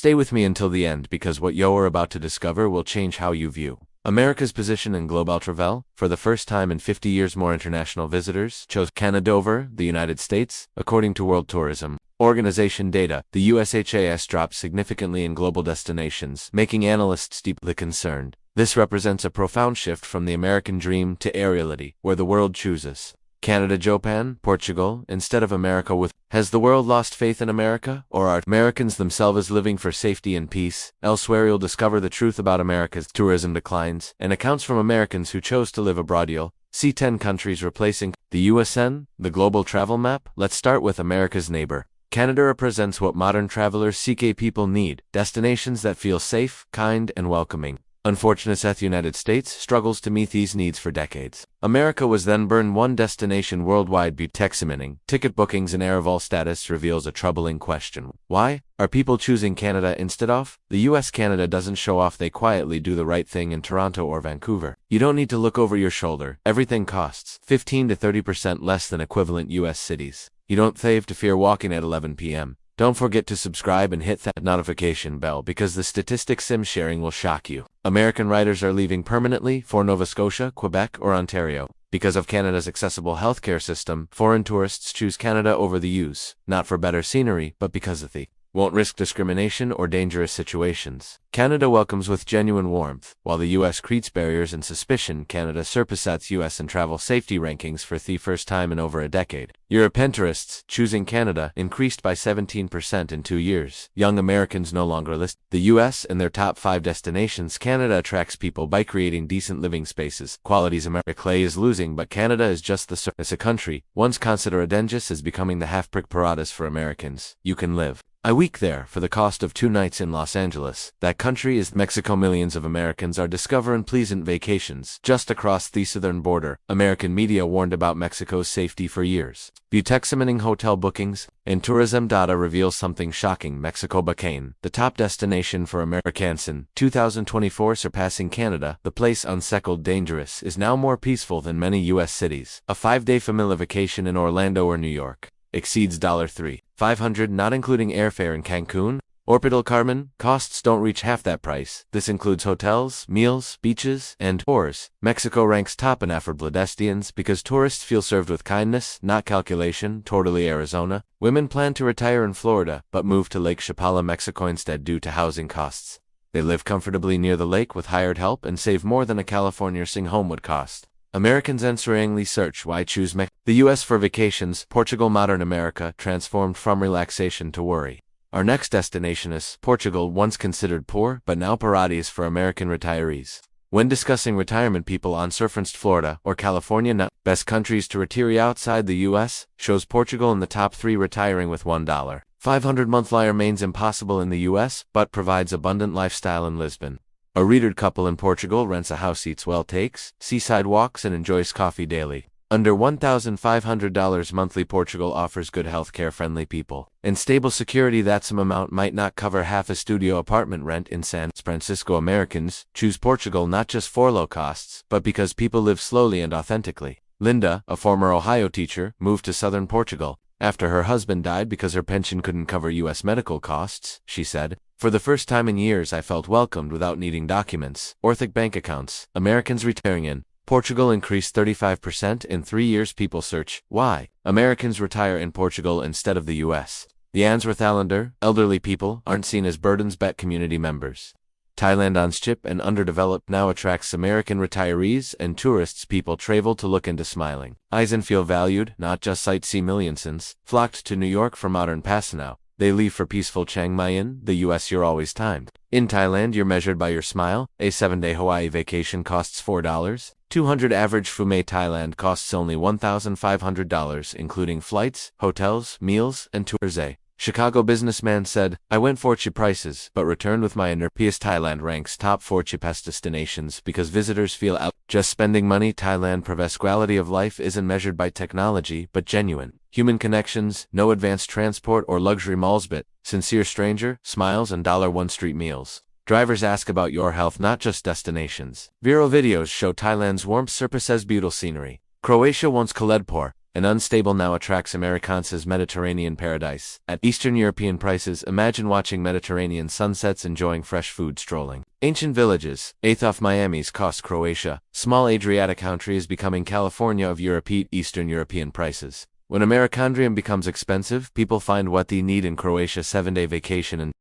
Stay with me until the end because what you're about to discover will change how you view America's position in global travel. For the first time in 50 years, more international visitors chose Canada over the United States. According to World Tourism Organization data, the USHAS dropped significantly in global destinations, making analysts deeply concerned. This represents a profound shift from the American dream to reality, where the world chooses Canada, Japan, Portugal, instead of America. Has the world lost faith in America, or are Americans themselves living for safety and peace? Elsewhere you'll discover the truth about America's tourism declines, and accounts from Americans who chose to live abroad. You'll see 10 countries replacing the USN, the global travel map. Let's start with America's neighbor. Canada represents what modern travelers seek. People need destinations that feel safe, kind, and welcoming. Unfortunately, the United States struggles to meet these needs for decades. America was then burned one destination worldwide. Examining ticket bookings and arrival status reveals a troubling question. Why are people choosing Canada instead of the US? Canada doesn't show off, they quietly do the right thing in Toronto or Vancouver. You don't need to look over your shoulder. Everything costs 15 to 30% less than equivalent US cities. You don't have to fear walking at 11 p.m. Don't forget to subscribe and hit that notification bell because the statistics I'm sharing will shock you. American riders are leaving permanently for Nova Scotia, Quebec, or Ontario. Because of Canada's accessible healthcare system, foreign tourists choose Canada over the US, not for better scenery, but because of the won't risk discrimination or dangerous situations. Canada welcomes with genuine warmth, while the US creates barriers and suspicion. Canada surpasses US in travel safety rankings for the first time in over a decade. European tourists choosing Canada increased by 17% in 2 years. Young Americans no longer list the US in their top 5 destinations. Canada attracts people by creating decent living spaces. Qualities America is losing, but Canada is just the surface. A country once considered dangerous is becoming the half-brick paradise for Americans. You can live a week there for the cost of 2 nights in Los Angeles. That country is Mexico. Millions of Americans are discovering pleasant vacations just across the southern border. American media warned about Mexico's safety for years. Examining hotel bookings and tourism data reveals something shocking. Mexico became the top destination for Americans in 2024, surpassing Canada. The place, unsettled, dangerous, is now more peaceful than many U.S. cities. A 5-day familiar vacation in Orlando or New York exceeds $3,500, not including airfare in Cancun. Orbital Carmen costs don't reach half that price. This includes hotels, meals, beaches, and tours. Mexico ranks top in affordable destinations because tourists feel served with kindness, not calculation. Totally Arizona. Women plan to retire in Florida, but move to Lake Chapala, Mexico instead due to housing costs. They live comfortably near the lake with hired help and save more than a California nursing home would cost. Americans answeringly search why choose the U.S. for vacations. Portugal. Modern America transformed from relaxation to worry. Our next destination is Portugal, once considered poor, but now paradise for American retirees. When discussing retirement, people on referenced Florida or California, not best countries to retire outside the U.S., shows Portugal in the top 3. Retiring with $1,500 monthly remains impossible in the U.S., but provides abundant lifestyle in Lisbon. A readered couple in Portugal rents a house, eats well, takes seaside walks, and enjoys coffee daily. Under $1,500 monthly, Portugal offers good healthcare, friendly people, and stable security. That some amount might not cover half a studio apartment rent in San Francisco. Americans choose Portugal not just for low costs, but because people live slowly and authentically. Linda, a former Ohio teacher, moved to southern Portugal after her husband died because her pension couldn't cover U.S. medical costs. She said, "For the first time in years, I felt welcomed without needing documents or thick bank accounts." Americans retiring in Portugal increased 35% in 3 years. People search why Americans retire in Portugal instead of the U.S. The Answorth Islander, elderly people, aren't seen as burdens but community members. Thailand, unsafe and underdeveloped, now attracts American retirees and tourists. People travel to look into smiling eyes and feel valued, not just sightsee. Millions flocked to New York for modern Paseo. They leave for peaceful Chiang Mai. In the U.S., you're always timed. In Thailand, you're measured by your smile. A 7-day Hawaii vacation costs $4,200. Average Phumet, Thailand costs only $1,500, including flights, hotels, meals, and tours. A Chicago businessman said, "I went for cheap prices, but returned with my inner peace." Thailand ranks top 4 cheapest destinations because visitors feel out just spending money. Thailand proves quality of life isn't measured by technology, but genuine human connections. No advanced transport or luxury malls, but sincere stranger smiles and $1 street meals. Drivers ask about your health, not just destinations. Viral videos show Thailand's warmth surpasses beautiful scenery. Croatia once called poor, and unstable now attracts Americans' Mediterranean paradise. At Eastern European prices, imagine watching Mediterranean sunsets, enjoying fresh food, strolling ancient villages. Eighth off Miami's cost Croatia. Small Adriatic country is becoming California of Europe. Eastern European prices. When Americandrium becomes expensive, people find what they need in Croatia. 7-day vacation and